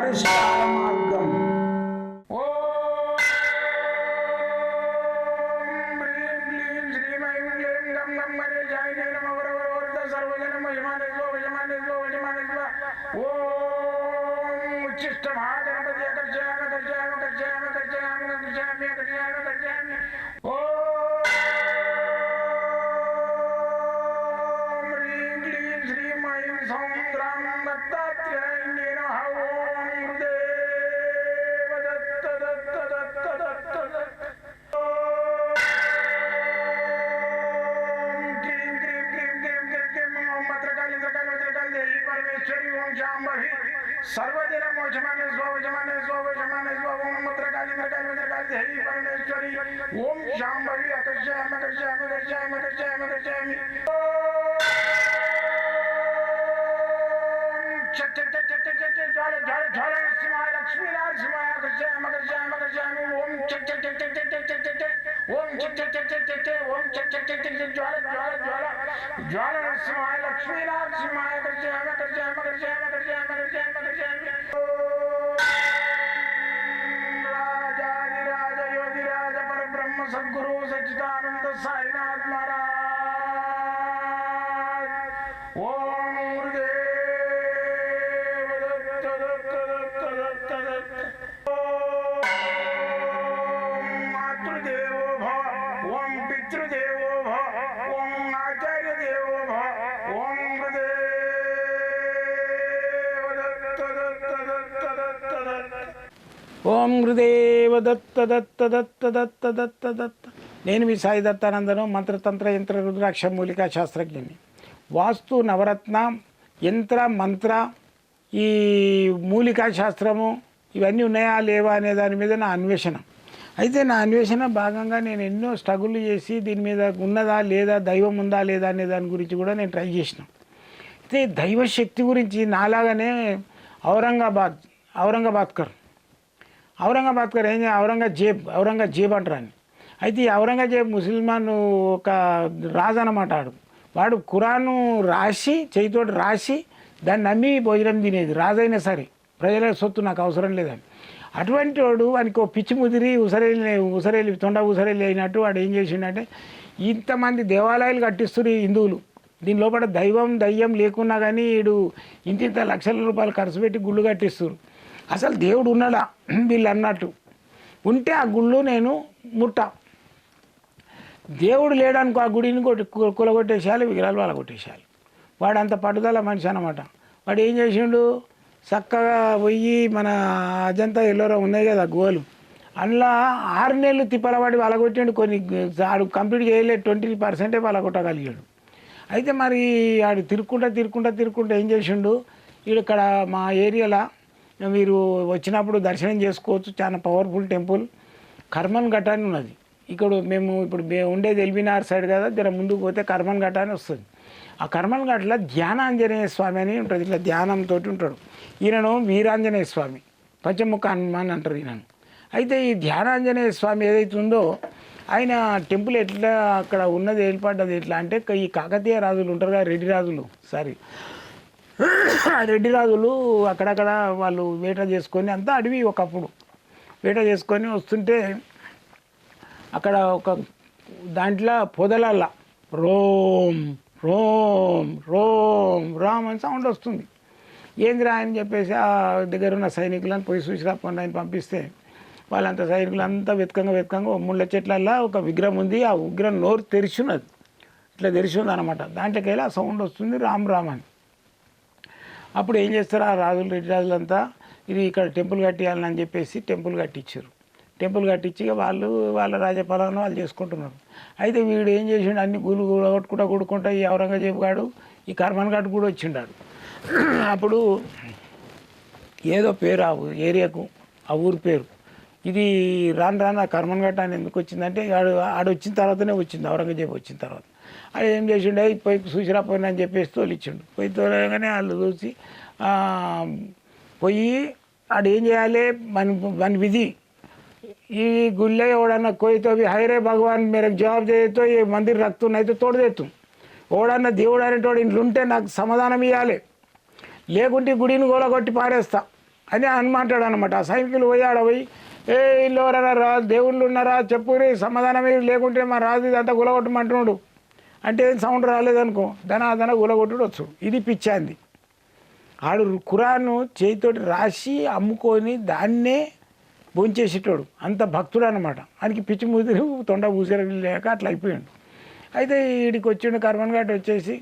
పరిష్కార మార్గం. सर्वदिन मोचमाने स्वजमाने स्वजमाने स्वम मत्रकाली मत्रकाली मत्रकाली देवी परमेश्वरी ओम शांभवी अकर्षयामि अकर्षयामि अकर्षयामि अकर्षयामि अकर्षयामि चट चट चट चट चट ज्वाल ज्वाल ज्वाल नरसिंहाय लक्ष्मी नरसिंहाय अकर्षयामि अकर्षयामि अकर्षयामि ओम चट चट चट चट चट चट चट ओम चट चट चट चट चट ओम चट चट चट चट ज्वाल ज्वाल ज्वाल ज्वाल नरसिंहाय लक्ष्मी नरसिंहाय अकर्षयामि अकर्षयामि अकर्षयामि अकर्षयामि अकर्षयामि अकर्षयामि राजाधिराज योगिराज परब्रह्म सद्गुरु सच्चिदानंद साईनाथ महाराज ओम गुरुदेव दत्त दत्त दत्त दत्त दत्त ओम मातृदेवो भव ओम पितृदेवो भव ओम आचार्य देवो भव ओम ఓం గురుదేవ దత్త దత్త దత్త దత్త దత్త దత్త. నేను మీ సాయి దత్తానందను, మంత్రతంత్ర యంత్ర రుద్రాక్ష మూలికా శాస్త్రజ్ఞని. వాస్తు, నవరత్న, యంత్ర, మంత్ర, ఈ మూలికా శాస్త్రము ఇవన్నీ ఉన్నాయా లేవా అనే దాని మీద నా అన్వేషణ. అయితే నా అన్వేషణ భాగంగా నేను ఎన్నో స్ట్రగుల్ చేసి దీని మీద ఉన్నదా లేదా, దైవం ఉందా లేదా అనే దాని గురించి కూడా నేను ట్రై చేసిన. అయితే దైవశక్తి గురించి నాలాగానే ఔరంగాబాద్కర్ ఏం ఔరంగజేబ్ అంటారని. అయితే ఈ ఔరంగజేబ్ ముస్లిమాన్ ఒక రాజు అన్నమాట. వాడు ఖురాను రాసి చేతితోటి రాసి దాన్ని నమ్మి భోజనం తినేది. రాజైనా సరే ప్రజల సొత్తు నాకు అవసరం లేదని. అటువంటి వాడు వానికి ఒక పిచ్చి ముదిరి ఉసరేలి తొండ ఉసరేలి అయినట్టు వాడు ఏం చేసిండంటే, ఇంతమంది దేవాలయాలు కట్టిస్తున్నారు ఈ హిందువులు, దీని లోపల దయ్యం లేకున్నా కానీ వీడు ఇంత లక్షల రూపాయలు ఖర్చు పెట్టి గుళ్ళు కట్టిస్తారు. అసలు దేవుడు ఉన్నాడా వీళ్ళు అన్నట్టు ఉంటే ఆ గుళ్ళు నేను దేవుడు లేడనుకో ఆ గుడిని కూలగొట్టేసేయాలి, విగ్రహాలు వాళ్ళ కొట్టేసేయాలి. వాడు అంత పట్టుదల మనిషి అన్నమాట. వాడు ఏం చేసిండు, చక్కగా పోయి మన అజంతా ఎల్లోరా ఉన్నాయి కదా గుహలు, అందులో 6 నెలలు తిప్పలవాడి వాళ్ళగొట్టిండు. కొన్ని ఆడు కంప్లీట్ చేయలేదు, 20% వాళ్ళగొట్టగలిగాడు. అయితే మరి ఆడు తిరుక్కుంటా ఏం చేసిండు, ఇక్కడ మా ఏరియాలో మీరు వచ్చినప్పుడు దర్శనం చేసుకోవచ్చు, చాలా పవర్ఫుల్ టెంపుల్ కర్మన్ ఘట్ట అని ఉన్నది. ఇక్కడ మేము ఇప్పుడు ఉండేది ఎల్బీనగర్ సైడ్ కదా, జర ముందుకు పోతే కర్మన్ ఘట్ట అని వస్తుంది. ఆ కర్మన్ ఘట్లో ధ్యానాంజనేయ స్వామి అని ఉంటుంది, ఇట్లా ధ్యానంతో ఉంటాడు. ఈయనను వీరాంజనేయ స్వామి, పంచముఖ హనుమాన్ అంటారు ఈయనను. అయితే ఈ ధ్యానాంజనేయ స్వామి ఏదైతే ఉందో ఆయన టెంపుల్ ఎట్లా అక్కడ ఉన్నది ఏర్పడ్డది ఎట్లా అంటే, ఈ కాకతీయ రాజులు ఉంటారు కదా, రెడ్డి రాజులు అక్కడక్కడ వాళ్ళు వేట చేసుకొని, అంతా అడవి ఒకప్పుడు వేట చేసుకొని వస్తుంటే అక్కడ ఒక దాంట్లో పొదలల్లా రోమ్ రోమ్ రోమ్ రామ్ అని సౌండ్ వస్తుంది. ఏందిరా అని చెప్పేసి ఆ దగ్గర ఉన్న సైనికులను పోయి చూసిరాపండి ఆయన పంపిస్తే, వాళ్ళంతా సైనికులంతా వెతకంగా ముళ్ళ చెట్లల్లో ఒక విగ్రహం ఉంది. ఆ విగ్రహం నోరు తెరిచున్నది, ఇట్లా తెరిచింది అనమాట. దాంట్లోకి వెళ్ళి ఆ సౌండ్ వస్తుంది రామ్ రామ్ అని. అప్పుడు ఏం చేస్తారు ఆ రాజులు, రెడ్డి రాజులంతా, ఇది ఇక్కడ టెంపుల్ కట్టియాలని చెప్పేసి టెంపుల్ కట్టించారు. టెంపుల్ కట్టించి వాళ్ళ రాజపాలన వాళ్ళు చేసుకుంటున్నారు. అయితే వీడు ఏం చేసిండు, అన్ని గుళ్ళు కూడుకుంటా ఈ ఔరంగజేబు గాడు ఈ కర్మన్ ఘాట్ కూడా వచ్చిండాడు. అప్పుడు ఏదో పేరు ఆ ఏరియాకు, ఆ ఊరి పేరు, ఇది రాను ఆ కర్మన్ ఘాట్ అని ఎందుకు వచ్చిందంటే ఆడు వచ్చిన తర్వాతనే వచ్చింది, ఔరంగజేబు వచ్చిన తర్వాత. అది ఏం చేసిండే, పోయి చూసిరా పోయినా అని చెప్పేసి తోలిచ్చిండు. పోయి తోలగానే వాళ్ళు చూసి పోయి ఆడు ఏం చేయాలి, మన విధి, ఈ గుళ్ళే ఎవడన్నా कोई तो भी हाय रे भगवान मेरे जवाब दे तो ये मंदिर रख तू नहीं तो तोड़ दे तू, ఓడన్నా దేవుడు అనేటోడు ఇంట్లో ఉంటే నాకు సమాధానం ఇవ్వాలి, లేకుంటే గుడిని గోలగొట్టి పారేస్తా అని అనమాటాడు అనమాట. ఆ సైనికులు పోయి ఆడ పోయి ఏ ఇల్లు ఎవరైనా దేవుళ్ళు ఉన్నారా చెప్పురి సమాధానమే లేకుంటే మా రాజు ఇదంతా గులగొట్టమంటున్నాడు అంటే సౌండ్ రాలేదనుకో ధన గులగొట్టుడు వచ్చు. ఇది పిచ్చాంది. ఆడు ఖురాను చేతితోటి రాసి అమ్ముకొని దాన్నే భోంచేసేటోడు, అంత భక్తుడు అనమాట. ఆయనకి పిచ్చి ముదిరి తొండ ఊసిరి లేక అట్లా అయిపోయాడు. అయితే వీడికి వచ్చిండు కర్మన్ ఘాట్ వచ్చేసి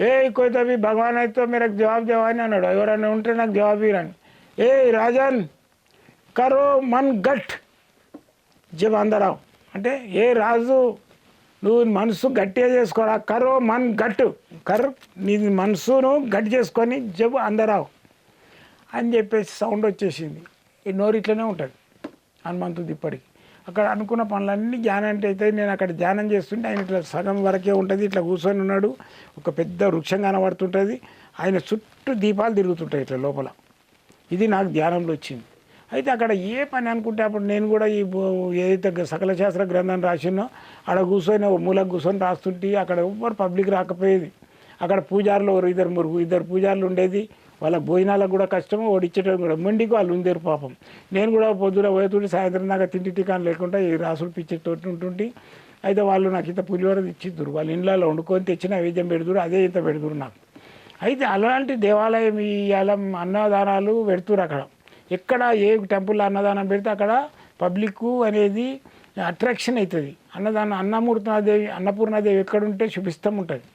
ఏ కోయి భగవాన్ అయితే మీరు జవాబు దేవాని అన్నాడు. ఎవరైనా ఉంటే నాకు జవాబు ఇరని. ఏ రాజన్ కరో మన్ గట్ జబ్ అందరావు అంటే ఏ రాజు నువ్వు మనసు గట్టిగా చేసుకోరా, కరో మన్ గట్టు నీ మనసును గట్టి చేసుకొని జబ్ అందరావు అని చెప్పేసి సౌండ్ వచ్చేసింది. ఈ నోరు ఇట్లనే ఉంటుంది హనుమంతుడు ఇప్పటికి. అక్కడ అనుకున్న పనులన్నీ ధ్యానం అంటే అయితే నేను అక్కడ ధ్యానం చేస్తుంటే ఆయన ఇట్లా సగం వరకే ఉంటుంది, ఇట్లా కూర్చొని ఉన్నాడు. ఒక పెద్ద వృక్షం కనబడుతుంటుంది, ఆయన చుట్టూ దీపాలు తిరుగుతుంటాయి ఇట్లా లోపల. ఇది నాకు ధ్యానంలో వచ్చింది. అయితే అక్కడ ఏ పని అనుకుంటే అప్పుడు నేను కూడా ఈ ఏదైతే సకల శాస్త్ర గ్రంథాన్ని రాసినో ఆడ కూర్చొని మూలకు కూర్చొని రాస్తుంటే అక్కడ ఎవ్వరు పబ్లిక్ రాకపోయేది. అక్కడ పూజారులు ఇద్దరు పూజారులు ఉండేది. వాళ్ళ భోజనాలకు కూడా కష్టము, ఓడిచ్చేటం కూడా మొండికి వాళ్ళు ఉండేరు పాపం. నేను కూడా పొద్దున పోయేతుంటే సాయంత్రం దాకా తిండి టికాన్ లేకుండా ఈ రాసులు పిచ్చేటోటి ఉంటుంటే అయితే వాళ్ళు నాకు ఇంత పులిహోర ఇచ్చిద్దురు, వాళ్ళ ఇండ్లలో వండుకొని తెచ్చిన నైవేద్యం పెడుతురు, అదే ఇంత పెడుతురు నాకు. అయితే అలాంటి దేవాలయం ఇవాళ అన్నదానాలు పెడుతురు. అక్కడ ఎక్కడ ఏ టెంపుల్లో అన్నదానం పెడితే అక్కడ పబ్లిక్ అనేది అట్రాక్షన్ అవుతుంది. అన్నపూర్ణాదేవి ఎక్కడుంటే శుభిస్తం ఉంటుంది.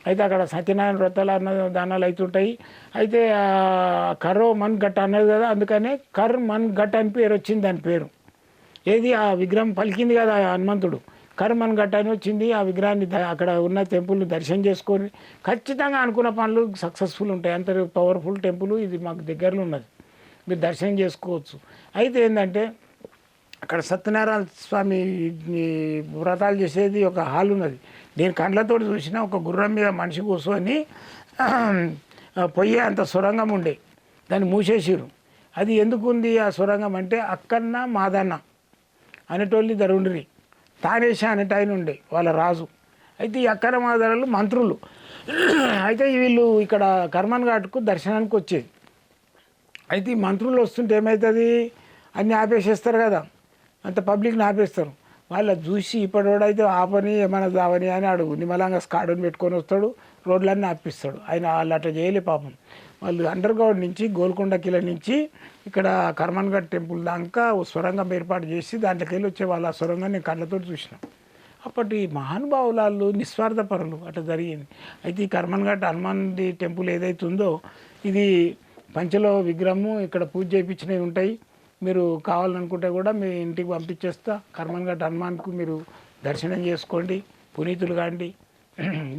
అయితే అక్కడ సత్యనారాయణ వ్రతాలు అన్నదానాలు అవుతుంటాయి. అయితే కరో మన్ గట్ అన్నది కదా, అందుకనే కర్ మన్ గట్ అని పేరు వచ్చింది. దాని పేరు ఏది ఆ విగ్రహం పలికింది కదా హనుమంతుడు, కర్ మన్ గట్ అని వచ్చింది. ఆ విగ్రహాన్ని అక్కడ ఉన్న టెంపుల్ని దర్శనం చేసుకొని ఖచ్చితంగా అనుకున్న పనులు సక్సెస్ఫుల్ ఉంటాయి. అంత పవర్ఫుల్ టెంపుల్ ఇది మాకు దగ్గరలో ఉన్నది, మీరు దర్శనం చేసుకోవచ్చు. అయితే ఏంటంటే అక్కడ సత్యనారాయణ స్వామి వ్రతాలు చేసేది ఒక హాల్ ఉన్నది. నేను కండ్లతో చూసిన ఒక గుర్రం మీద మనిషి కూర్చొని పొయ్యే అంత సొరంగం ఉండే, దాన్ని మూసేసిరు. అది ఎందుకు ఉంది ఆ సొరంగం అంటే అక్కన్న మాదన్న అనేటోళ్ళు ఇద్దరు ఉండిరి, తానేష అనేట ఆయన ఉండే వాళ్ళ రాజు. అయితే ఈ అక్కన మాదనలు మంత్రులు. అయితే వీళ్ళు ఇక్కడ కర్మన్ ఘాట్కు దర్శనానికి వచ్చేది. అయితే ఈ మంత్రులు వస్తుంటే ఏమవుతుంది, అన్నీ ఆపేసేస్తారు కదా, అంత పబ్లిక్ని ఆపేస్తారు. వాళ్ళ చూసి ఇప్పటివాడైతే ఆపని ఏమైనా దావని అని అడుగు నిమ్మలంగా స్కాడుని పెట్టుకొని వస్తాడు, రోడ్లన్నీ ఆపిస్తాడు. ఆయన వాళ్ళు అట్లా చేయలే పాపం. వాళ్ళు అండర్ గ్రౌండ్ నుంచి గోల్కొండ కిల నుంచి ఇక్కడ కర్మన్ ఘాట్ టెంపుల్ దాకా సొరంగం ఏర్పాటు చేసి దాంట్లోకి వెళ్ళి వచ్చే వాళ్ళ ఆ సొరంగాన్ని నేను కళ్ళతో చూసినాం. అప్పటి మహానుభావులు నిస్వార్థపరులు అట్లా జరిగింది. అయితే ఈ కర్మన్ ఘాట్ హనుమాన్ది టెంపుల్ ఏదైతే ఉందో ఇది పంచలో విగ్రహము, ఇక్కడ పూజ చేయించినవి ఉంటాయి. మీరు కావాలనుకుంటే కూడా మీ ఇంటికి పంపించేస్తా. కర్మన్ ఘాట్ హనుమాన్కు మీరు దర్శనం చేసుకోండి, పునీతులు కాండి.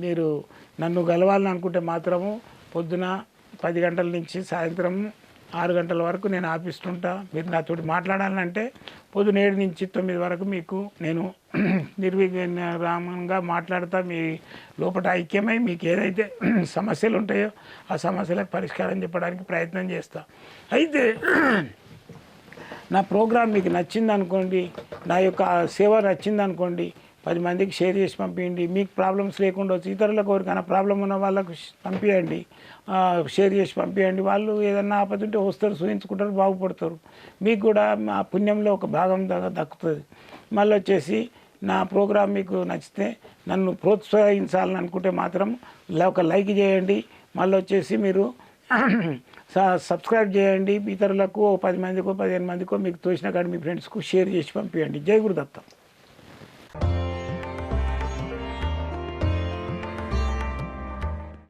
మీరు నన్ను గెలవాలని అనుకుంటే మాత్రము పొద్దున 10 గంటల నుంచి సాయంత్రం 6 గంటల వరకు నేను ఆపిస్తుంటా. మీరు నాతోటి మాట్లాడాలంటే పొద్దున 7 నుంచి 9 వరకు మీకు నేను నిర్విరామంగా మాట్లాడతా. మీ లోపల ఐక్యమై మీకు ఏదైతే సమస్యలు ఉంటాయో ఆ సమస్యలకు పరిష్కారం చెప్పడానికి ప్రయత్నం చేస్తా. అయితే నా ప్రోగ్రాం మీకు నచ్చింది అనుకోండి, నా యొక్క సేవ నచ్చింది అనుకోండి, 10 మందికి షేర్ చేసి పంపించండి. మీకు ప్రాబ్లమ్స్ లేకుండా వచ్చి ఇతరులకు ఎవరికైనా ప్రాబ్లం ఉన్న వాళ్ళకు పంపించండి, షేర్ చేసి పంపించండి. వాళ్ళు ఏదన్నా ఆపతుంటే వస్తారు, చూపించుకుంటారు, బాగుపడతారు. మీకు కూడా ఆ పుణ్యంలో ఒక భాగం దక్కుతుంది. మళ్ళీ వచ్చేసి నా ప్రోగ్రాం మీకు నచ్చితే నన్ను ప్రోత్సహించాలని అనుకుంటే మాత్రం ఒక లైక్ చేయండి. మళ్ళీ వచ్చేసి మీరు సబ్స్క్రైబ్ చేయండి. ఇతరులకు 10 మందికో 15 మందికో మీకు తోచిన కాడ మీ ఫ్రెండ్స్కు షేర్ చేసి పంపించండి. జై గురుదత్త.